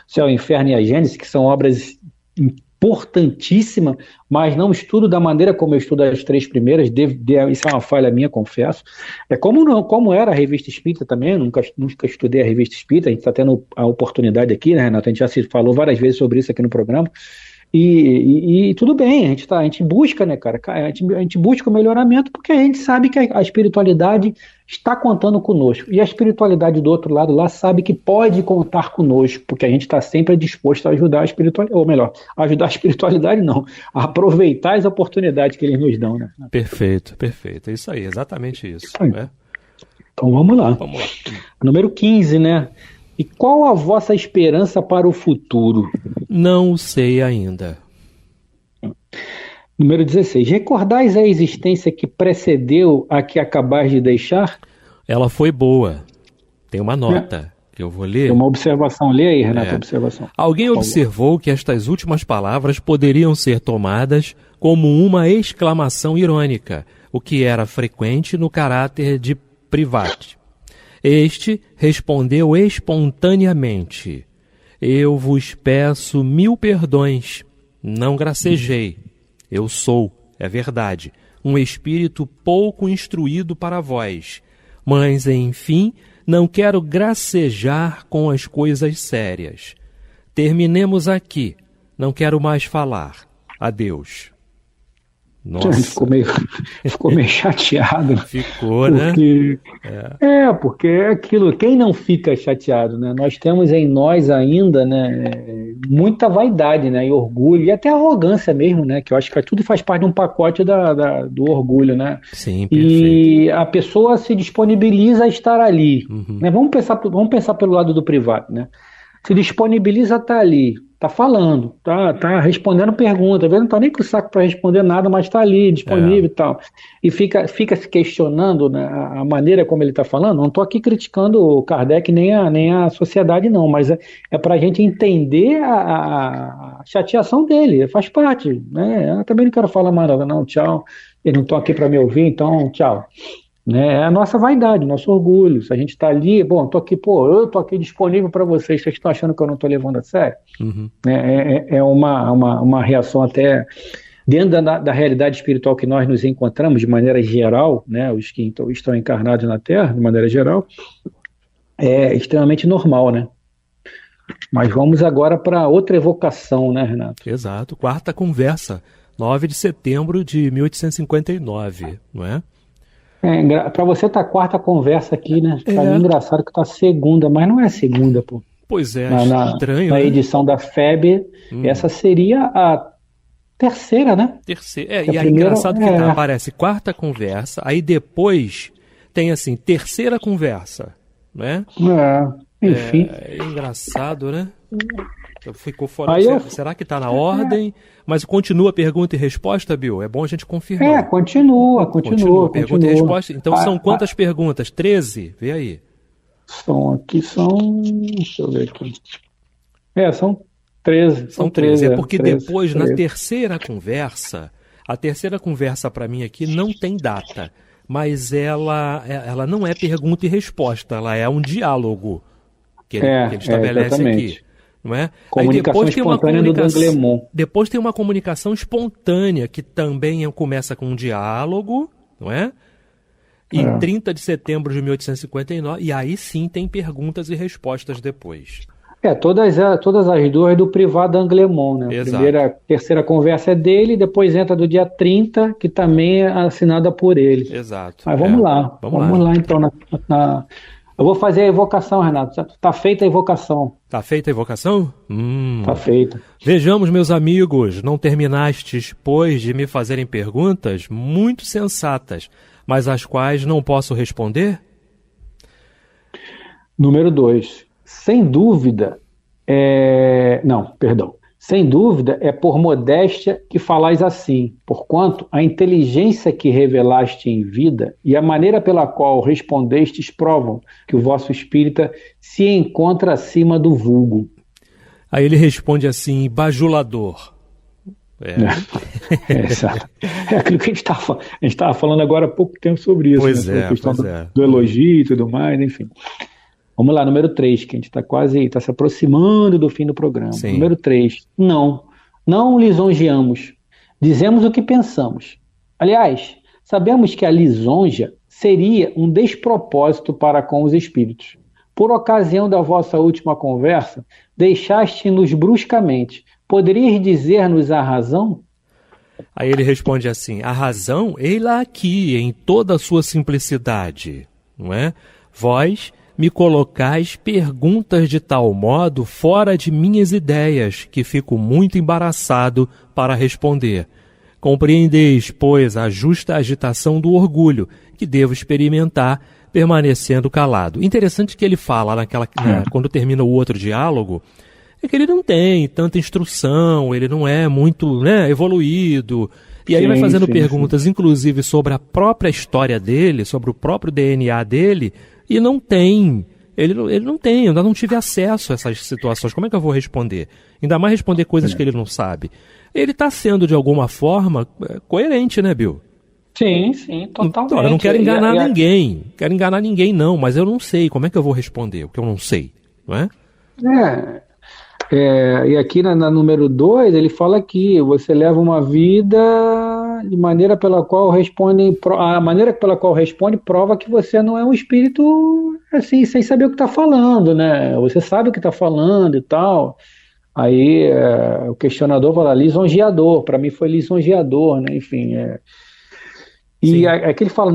Speaker 5: Céu, Inferno e a Gênese, que são obras importantíssima, mas não estudo da maneira como eu estudo as 3 primeiras, isso é uma falha minha, confesso. Como era a Revista Espírita também, nunca estudei a Revista Espírita, a gente está tendo a oportunidade aqui, né, Renato? A gente já se falou várias vezes sobre isso aqui no programa, e tudo bem, a gente busca, né, cara? A gente busca o melhoramento porque a gente sabe que a espiritualidade está contando conosco. E a espiritualidade do outro lado lá sabe que pode contar conosco, porque a gente está sempre disposto a ajudar a espiritualidade, ou melhor, ajudar a espiritualidade não, a aproveitar as oportunidades que eles nos dão, né?
Speaker 6: Perfeito. É isso aí, exatamente isso. Né?
Speaker 5: Então vamos lá. Número 15, né? E qual a vossa esperança para o futuro?
Speaker 6: Não sei ainda.
Speaker 5: Número 16. Recordais a existência que precedeu a que acabais de deixar?
Speaker 6: Ela foi boa. Tem uma nota que eu vou ler.
Speaker 5: Tem uma observação. Lê aí, Renato, observação.
Speaker 6: Alguém observou que estas últimas palavras poderiam ser tomadas como uma exclamação irônica, o que era frequente no caráter de Private. Este respondeu espontaneamente: eu vos peço 1000 perdões, não gracejei. Eu sou, é verdade, um espírito pouco instruído para vós, mas, enfim, não quero gracejar com as coisas sérias. Terminemos aqui, não quero mais falar. Adeus. Nossa.
Speaker 5: Ficou meio chateado.
Speaker 6: Ficou, né?
Speaker 5: Porque é aquilo, quem não fica chateado, né? Nós temos em nós ainda, né, muita vaidade, né, e orgulho, e até arrogância mesmo, né, que eu acho que tudo faz parte de um pacote do orgulho, né?
Speaker 6: Sim, perfeito.
Speaker 5: E a pessoa se disponibiliza a estar ali, né? Vamos pensar pelo lado do privado, né? Se disponibiliza a estar ali, tá falando, tá respondendo pergunta, às vezes não tá nem com o saco para responder nada, mas tá ali, disponível e tal. E fica se questionando, né, a maneira como ele tá falando. Não tô aqui criticando o Kardec nem a sociedade, não, mas é pra gente entender a chateação dele, faz parte, né? Eu também não quero falar mais nada, não, tchau. Eles não estão aqui para me ouvir, então tchau. Né, é a nossa vaidade, nosso orgulho. Se a gente está ali, eu tô aqui disponível para vocês estão achando que eu não estou levando a sério? É uma reação até dentro da realidade espiritual que nós nos encontramos de maneira geral, né, os que estão encarnados na Terra, de maneira geral, é extremamente normal, né? Mas vamos agora para outra evocação, né, Renato?
Speaker 6: Exato, quarta conversa, 9 de setembro de 1859, não é?
Speaker 5: Pra você tá a quarta conversa aqui, né? Tá engraçado que tá segunda, mas não é segunda, pô.
Speaker 6: Pois é,
Speaker 5: estranho. Na edição da FEB, essa seria a terceira, né?
Speaker 6: Terceira. E aí engraçado que aparece quarta conversa, aí depois tem assim, terceira conversa, né?
Speaker 5: Enfim.
Speaker 6: É engraçado, né? Ficou fora. Será que tá na ordem? Mas continua pergunta e resposta, Bill? É bom a gente confirmar.
Speaker 5: Continua.
Speaker 6: Pergunta e resposta. Então são quantas perguntas? 13? Vê aí.
Speaker 5: Deixa eu ver aqui. São 13.
Speaker 6: São 13. É porque 13, depois, 13. Na terceira conversa, a terceira conversa para mim aqui não tem data, mas ela não é pergunta e resposta, ela é um diálogo que ele estabelece aqui. Não é?
Speaker 5: Comunicação
Speaker 6: aí depois
Speaker 5: espontânea do Danglemont.
Speaker 6: Depois tem uma comunicação espontânea, que também começa com um diálogo, não é? Em 30 de setembro de 1859, e aí sim tem perguntas e respostas depois.
Speaker 5: Todas as duas do privado Danglemont, né?
Speaker 6: Exato.
Speaker 5: A terceira conversa é dele, depois entra do dia 30, que também é assinada por ele.
Speaker 6: Exato.
Speaker 5: Mas vamos lá. Vamos lá, então, eu vou fazer a evocação, Renato. Tá feita a evocação.
Speaker 6: Tá feita a evocação?
Speaker 5: Tá feita.
Speaker 6: Vejamos, meus amigos, não terminastes, pois, de me fazerem perguntas muito sensatas, mas às quais não posso responder?
Speaker 5: Número 2. Sem dúvida, Sem dúvida é por modéstia que falais assim, porquanto a inteligência que revelaste em vida e a maneira pela qual respondestes provam que o vosso espírita se encontra acima do vulgo.
Speaker 6: Aí ele responde assim, bajulador.
Speaker 5: É aquilo que a gente estava falando agora há pouco tempo sobre isso.
Speaker 6: Pois
Speaker 5: né?
Speaker 6: A
Speaker 5: questão do elogio e tudo mais, enfim. Vamos lá, número 3, que a gente está se aproximando do fim do programa.
Speaker 6: Sim.
Speaker 5: Número 3, não lisonjeamos, dizemos o que pensamos. Aliás, sabemos que a lisonja seria um despropósito para com os espíritos. Por ocasião da vossa última conversa, deixaste-nos bruscamente. Poderias dizer-nos a razão?
Speaker 6: Aí ele responde assim, a razão, ei-la aqui, em toda a sua simplicidade, não é? Vós me colocais perguntas de tal modo fora de minhas ideias, que fico muito embaraçado para responder. Compreendeis, pois, a justa agitação do orgulho, que devo experimentar, permanecendo calado. Interessante que ele fala, quando termina o outro diálogo, é que ele não tem tanta instrução, ele não é muito evoluído, e aí vai fazendo perguntas, inclusive, sobre a própria história dele, sobre o próprio DNA dele, e não tem, ele não tem, eu ainda não tive acesso a essas situações. Como é que eu vou responder? Ainda mais responder coisas que ele não sabe. Ele está sendo, de alguma forma, coerente, né, Bill?
Speaker 5: Sim, totalmente.
Speaker 6: Eu não quero enganar ninguém, não, mas eu não sei. Como é que eu vou responder o que eu não sei, não é?
Speaker 5: E aqui na número 2, ele fala que você leva uma vida de maneira pela qual responde, a maneira pela qual responde prova que você não é um espírito assim, sem saber o que está falando, né? Você sabe o que está falando e tal. Aí o questionador fala lisonjeador, para mim foi lisonjeador, né? Enfim, E aqui ele fala,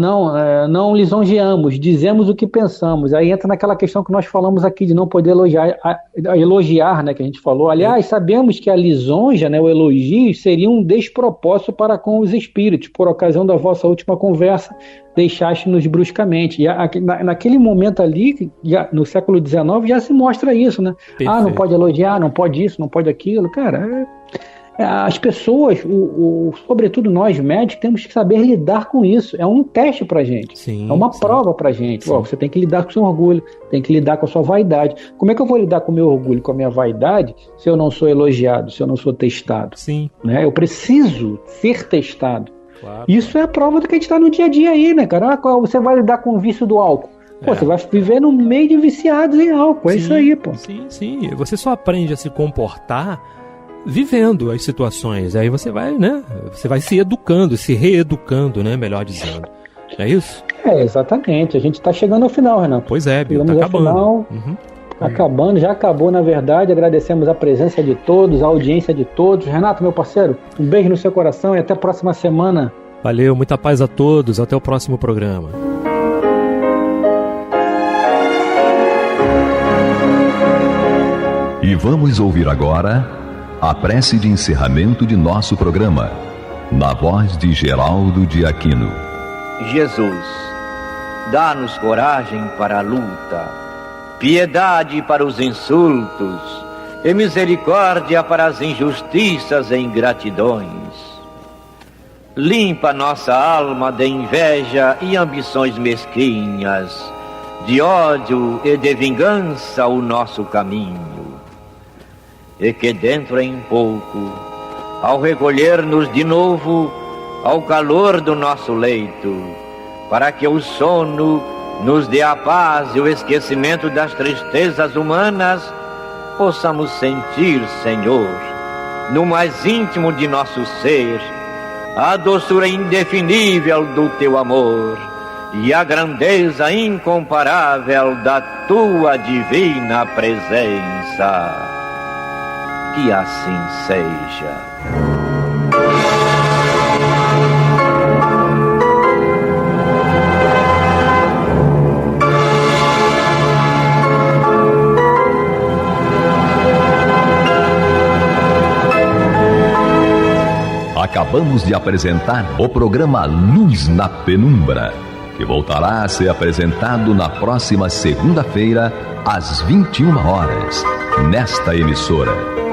Speaker 5: não lisonjeamos, dizemos o que pensamos. Aí entra naquela questão que nós falamos aqui, de não poder elogiar, né, que a gente falou. Aliás, sabemos que a lisonja, né, o elogio, seria um despropósito para com os espíritos. Por ocasião da vossa última conversa, deixaste-nos bruscamente. E naquele momento ali, no século XIX, já se mostra isso, né? Perfeito. Não pode elogiar, não pode isso, não pode aquilo. Cara, as pessoas, sobretudo nós médicos, temos que saber lidar com isso. É um teste pra gente. É uma prova pra gente. Você tem que lidar com o seu orgulho, tem que lidar com a sua vaidade. Como é que eu vou lidar com o meu orgulho, com a minha vaidade, se eu não sou elogiado, se eu não sou testado?
Speaker 6: Sim.
Speaker 5: Né? Eu preciso ser testado.
Speaker 6: Claro.
Speaker 5: Isso é a prova do que a gente está no dia a dia aí, né, cara? Você vai lidar com o vício do álcool. Você vai viver no meio de viciados em álcool. É isso aí, pô.
Speaker 6: Sim. Você só aprende a se comportar vivendo as situações. Aí você vai, né? Você vai se educando, se reeducando, né? Melhor dizendo. É isso?
Speaker 5: Exatamente. A gente está chegando ao final, Renato.
Speaker 6: Pois é, Bill, tá acabando.
Speaker 5: Acabando, já acabou, na verdade. Agradecemos a presença de todos, a audiência de todos. Renato, meu parceiro, um beijo no seu coração e até a próxima semana.
Speaker 6: Valeu, muita paz a todos. Até o próximo programa.
Speaker 1: E vamos ouvir agora a prece de encerramento de nosso programa, na voz de Geraldo de Aquino.
Speaker 7: Jesus, dá-nos coragem para a luta, piedade para os insultos e misericórdia para as injustiças e ingratidões. Limpa nossa alma de inveja e ambições mesquinhas, de ódio e de vingança o nosso caminho. E que dentro em pouco, ao recolher-nos de novo ao calor do nosso leito, para que o sono nos dê a paz e o esquecimento das tristezas humanas, possamos sentir, Senhor, no mais íntimo de nosso ser, a doçura indefinível do Teu amor e a grandeza incomparável da Tua divina presença. Que assim seja.
Speaker 1: Acabamos de apresentar o programa Luz na Penumbra, que voltará a ser apresentado na próxima segunda-feira, às 21 horas, nesta emissora.